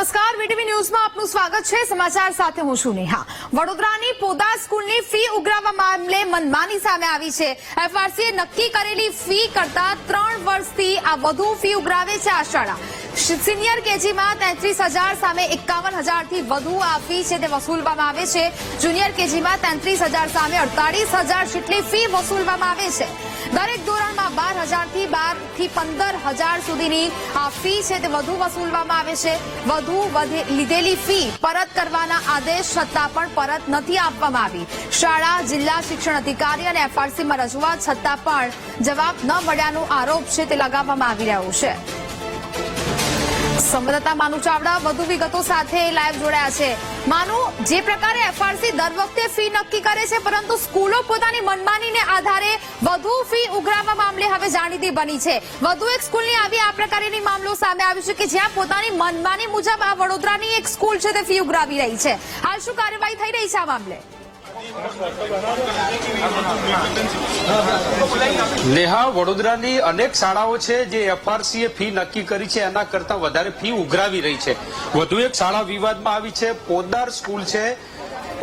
નમસ્કાર, વીટીવી ન્યૂઝમાં આપનું સ્વાગત છે। સમાચાર સાથે હું છું નેહા। વડોદરાની પોદાર સ્કૂલની ફી ઉઘરાવવા મામલે મનમાની સામે આવી છે। એફઆરસીએ નક્કી કરેલી ફી કરતા 3 વર્ષથી આ વધુ ફી ઉઘરાવે છે આ શાળા। સિનિયર કેજીમાં 33,000 સામે 51,000 થી વધુ આ ફી છે તે વસૂલવામાં આવે છે। જુનિયર કેજીમાં 33,000 સામે 48,000 જેટલી ફી વસૂલવામાં આવે છે। દરેક ધોરણમાં 12,000 થી 15,000 સુધીની આ ફી છે તે વધુ વસૂલવામાં આવે છે। વધુ લીધેલી ફી પરત કરવાના આદેશ છતાં પણ પરત નથી આપવામાં આવી। શાળા જિલ્લા શિક્ષણ અધિકારી અને એફઆરસીમાં રજૂઆત છતાં પણ જવાબ ન મળ્યાનો આરોપ છે તે લગાવવામાં આવી રહ્યો છે। સંવાદદાતા માનુ ચાવડા વધુ વિગતો સાથે લાઈવ જોડાયા છે। માનુ, જે પ્રકારે એફઆરસી દર વખતે ફી નક્કી કરે છે, પરંતુ સ્કૂલો પોતાની મનમાનીને આધારે વધુ ફી ઉઘરાવવા મામલે હવે જાણીતી બની છે। વધુ એક સ્કૂલની આવી આ પ્રકારની મામલો સામે આવ્યો છે કે જ્યાં પોતાની મનમાની મુજબ આ વડોદરાની એક સ્કૂલ છે તે ફી ઉઘરાવી રહી છે। હાલ શું કાર્યવાહી થઈ રહી છે આ મામલે? નેહા, વડોદરાની અનેક શાળાઓ છે જે એફઆરસીએ ફી નક્કી કરી છે એના કરતા વધારે ફી ઉઘરાવી રહી છે। વધુ એક શાળા વિવાદમાં આવી છે, પોદાર સ્કૂલ છે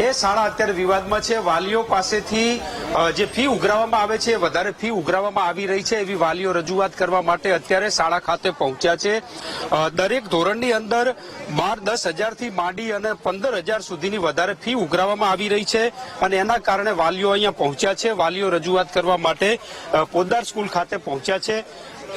એ શાળા અત્યારે વિવાદમાં છે। વાલીઓ પાસેથી જે ફી ઉઘરાવવામાં આવે છે વધારે ફી ઉઘરાવવામાં આવી રહી છે એવી વાલીઓ રજૂઆત કરવા માટે અત્યારે શાળા ખાતે પહોંચ્યા છે। દરેક ધોરણની અંદર 10,000 થી માંડી અને 15,000 સુધીની વધારે ફી ઉઘરાવવામાં આવી રહી છે અને એના કારણે વાલીઓ અહીંયા પહોંચ્યા છે। વાલીઓ રજૂઆત કરવા માટે પોદાર સ્કૂલ ખાતે પહોંચ્યા છે।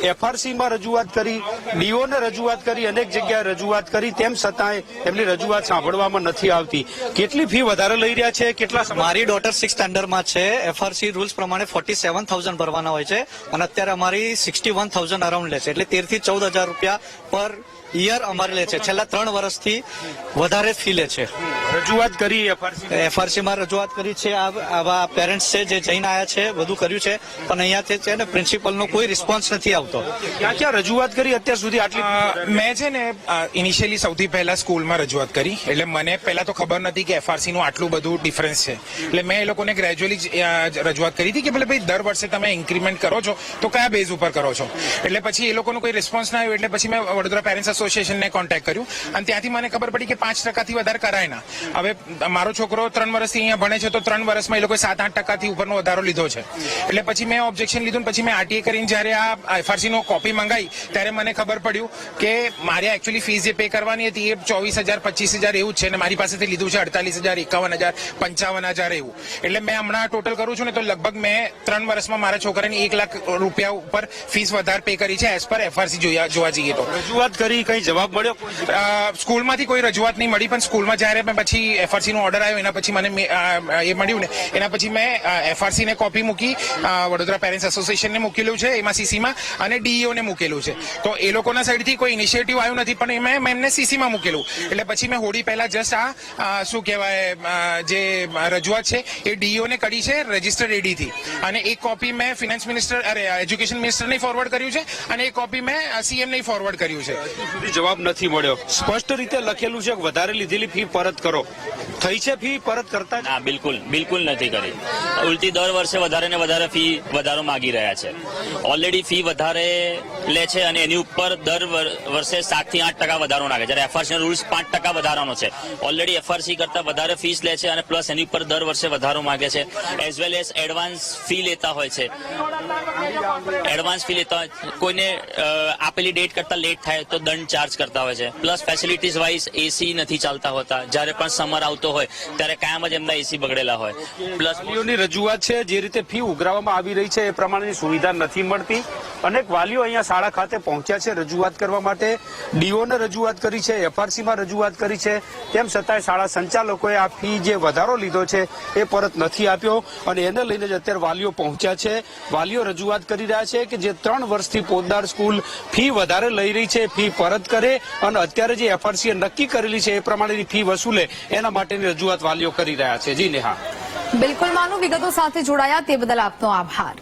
એફઆરસીમાં રજૂઆત કરી, ડીઓને રજૂઆત કરી, અનેક જગ્યાએ રજૂઆત કરી, તેમ છતાંય એમની રજૂઆત સાંભળવામાં નથી આવતી। કેટલી ફી વધારે લઈ રહ્યા છે? કેટલા? મારી ડોટર 6th સ્ટાન્ડર્ડમાં છે। એફઆરસી રૂલ્સ પ્રમાણે 47,000 ભરવાના હોય છે અને અત્યારે અમારી 61,000 અરાઉન્ડ લે છે, એટલે 13,000 થી 14,000 રૂપિયા પર યર અમારે લે છે। છેલ્લા 3 વર્ષથી વધારે ફી લે છે। રજૂઆત કરી એફઆરસીમાં રજૂઆત કરી છે। આવા પેરેન્ટ્સ છે જે જઈને આવ્યા છે, બધું કર્યું છે, પણ અહીંયા છે ને પ્રિન્સિપલનો કોઈ રિસ્પોન્સ નથી આવતો। ક્યાં રજૂઆત કરી અત્યાર સુધી? આટલી મેં છે ને ઇનિશિયલી સૌથી પહેલા સ્કૂલમાં રજૂઆત કરી, એટલે મને પહેલા તો ખબર નથી કે એફઆરસી નું આટલું બધું ડિફરન્સ છે, એટલે મેં એ લોકોને ગ્રેજ્યુઅલી રજૂઆત કરી હતી કે ભલે ભાઈ દર વર્ષે તમે ઇન્ક્રીમેન્ટ કરો છો તો કયા બેઝ ઉપર કરો છો। એટલે પછી એ લોકોનો કોઈ રિસ્પોન્સ ના આવ્યો, એટલે પછી મેં વડોદરા પેરેન્ટ્સ એસોસિએશનને કોન્ટેક્ટ કર્યું અને ત્યાંથી મને ખબર પડી કે 5% વધારે કરાય ના। હવે મારો છોકરો 3 વર્ષથી અહીંયા ભણે છે તો 3 વર્ષમાં એ લોકોએ 7-8% ઉપરનો વધારો લીધો છે। એટલે પછી મેં ઓબ્જેક્શન લીધું, પછી મેં આરટીએ કરીને જયારે આ એફઆરસી નો કોપી મંગાઈ ત્યારે મને ખબર પડ્યું કે મારે એકચ્યુઅલી ફીસ જે પે કરવાની હતી એ 24,000 25,000 એવું જ છે અને મારી પાસેથી લીધું છે 48,000 51,000 55,000 એવું। એટલે મેં હમણાં ટોટલ કરું છું ને તો લગભગ મેં 3 વર્ષમાં મારા છોકરાની 1 લાખ રૂપિયા ઉપર ફીસ વધારે પે કરી છે એઝ પર એફઆરસી જોવા જઈએ તો। રજૂઆત કરી, કઈ જવાબ મળ્યો? સ્કૂલમાંથી કોઈ રજૂઆત નહીં મળી, પણ સ્કૂલમાં જયારે મેં પછી એફઆરસી નો ઓર્ડર આવ્યો એના પછી મને એ મળ્યું ને એના પછી મેં એફઆરસી ને કોપી મૂકી, વડોદરા પેરેન્ટ્સ એસોસિએશનને મૂકેલું છે એમાં સીસીમાં, અને ડીઈઓ ને મૂકેલું છે। તો એ લોકોના સાઈડથી કોઈ ઇનિશિયેટિવ આવ્યું નથી, પણ મેં એમને સીસીમાં મૂકેલું। એટલે પછી મેં હોળી પહેલા જસ્ટ આ શું કહેવાય જે રજૂઆત છે એ ડીઈઓ ને કરી છે રજિસ્ટર્ડ એડી થી, અને એક કોપી મેં ફિનાન્સ મિનિસ્ટર એજ્યુકેશન મિનિસ્ટરને ફોરવર્ડ કર્યું છે અને એક કોપી મેં સીએમ ને ફોરવર્ડ કર્યું છે। જવાબ નથી મળ્યો। સ્પષ્ટ રીતે લખેલું છે કે વધારે લીધેલી ફી પરત કરો। થઈ છે ફી પરત કરતા? ના, બિલકુલ નથી કરી। ઉલટી દર વર્ષે વધારે ને વધારે ફી વધારો માંગી રહ્યા છે। ઓલરેડી ફી વધારે લે છે અને એની ઉપર દર વર્ષે 7 થી 8% વધારો નાખે, જ્યારે એફઆરસી રૂલ્સ 5% વધારાનો છે। ઓલરેડી એફઆરસી કરતા વધારે ફીસ લે છે અને પ્લસ એની ઉપર દર વર્ષે વધારો માંગે છે, as well as advance fee લેતા હોય છે। એડવાન્સ ફી લેતા હોય, કોઈને આપેલી ડેટ કરતા લેટ થાય તો દંડ ચાર્જ કરતા હોય છે। પ્લસ ફેસિલિટીઝ વાઇઝ એસી નથી ચાલતા હોતા, જ્યારે પણ સમર આવતો હોય ત્યારે કાયમ જ એમના એસી બગડેલા હોય। પ્લસ વાલીઓની રજૂઆત છે જે રીતે ફી ઉઘરાવવામાં આવી રહી છે એ પ્રમાણેની સુવિધા નથી મળતી। અનેક વાલીઓ અહીંયા શાળા ખાતે પહોંચ્યા છે રજૂઆત કરવા માટે, ડીઓને રજૂઆત કરી છે, એફઆરસીમાં રજૂઆત કરી છે, તેમ છતાંય શાળા સંચાલકોએ આ ફી જે વધારો લીધો છે એ પરત નથી આપ્યો અને એને લઈને જ અત્યારે વાલીઓ પહોંચ્યા છે। વાલીઓ રજૂઆત કરી રહ્યા છે કે જે 3 વર્ષથી પોદાર સ્કૂલ ફી વધારે લઈ રહી છે ફી પરત કરે અને અત્યારે જે એફઆરસીએ નક્કી કરેલી છે એ પ્રમાણેની ફી વસૂલે, એના માટેની રજૂઆત વાલીઓ કરી રહ્યા છે। જી નેહા, બિલકુલ માનુ, વિગતો સાથે જોડાયા તે બદલ આપનો આભાર।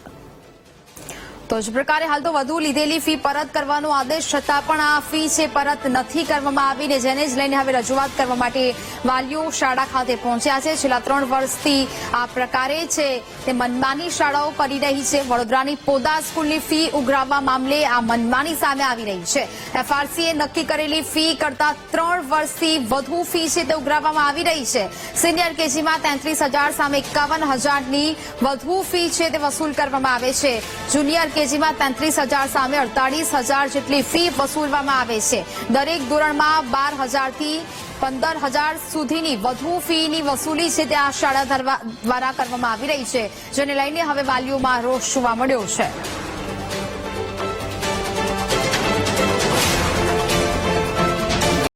તો જ પ્રકારે હાલ તો વધુ લીધેલી ફી પરત કરવાનો આદેશ છતાં પણ આ ફી છે પરત નથી કરવામાં આવી ને જેને જ લઈને હવે રજૂઆત કરવા માટે વાલીઓ શાળા ખાતે પહોંચ્યા છે. છેલ્લા 3 વર્ષથી આ પ્રકારે છે તે મનમાની શાળાઓ કરી રહી છે. વડોદરાની પોદા સ્કૂલની ફી ઉઘરાવવા મામલે આ મનમાની સામે આવી રહી છે. એફઆરસીએ નક્કી કરેલી ફી કરતા 3 વર્ષથી વધુ ફી છે તે ઉઘરાવવામાં આવી રહી છે. સિનિયર કેજીમાં 33,000 સામે 51,000ની વધુ ફી છે તે વસૂલ કરવામાં આવે છે. જુનિયર કેજીમાં 33,000 સામે 48,000 જેટલી ફી વસૂલવામાં આવે છે. દરેક ધોરણમાં 12,000થી 15,000 સુધીની વધુ ફીની વસૂલી છે તે આ શાળા દ્વારા કરવામાં આવી રહી છે જેને લઈને હવે વાલીઓમાં રોષ જોવા મળ્યો છે.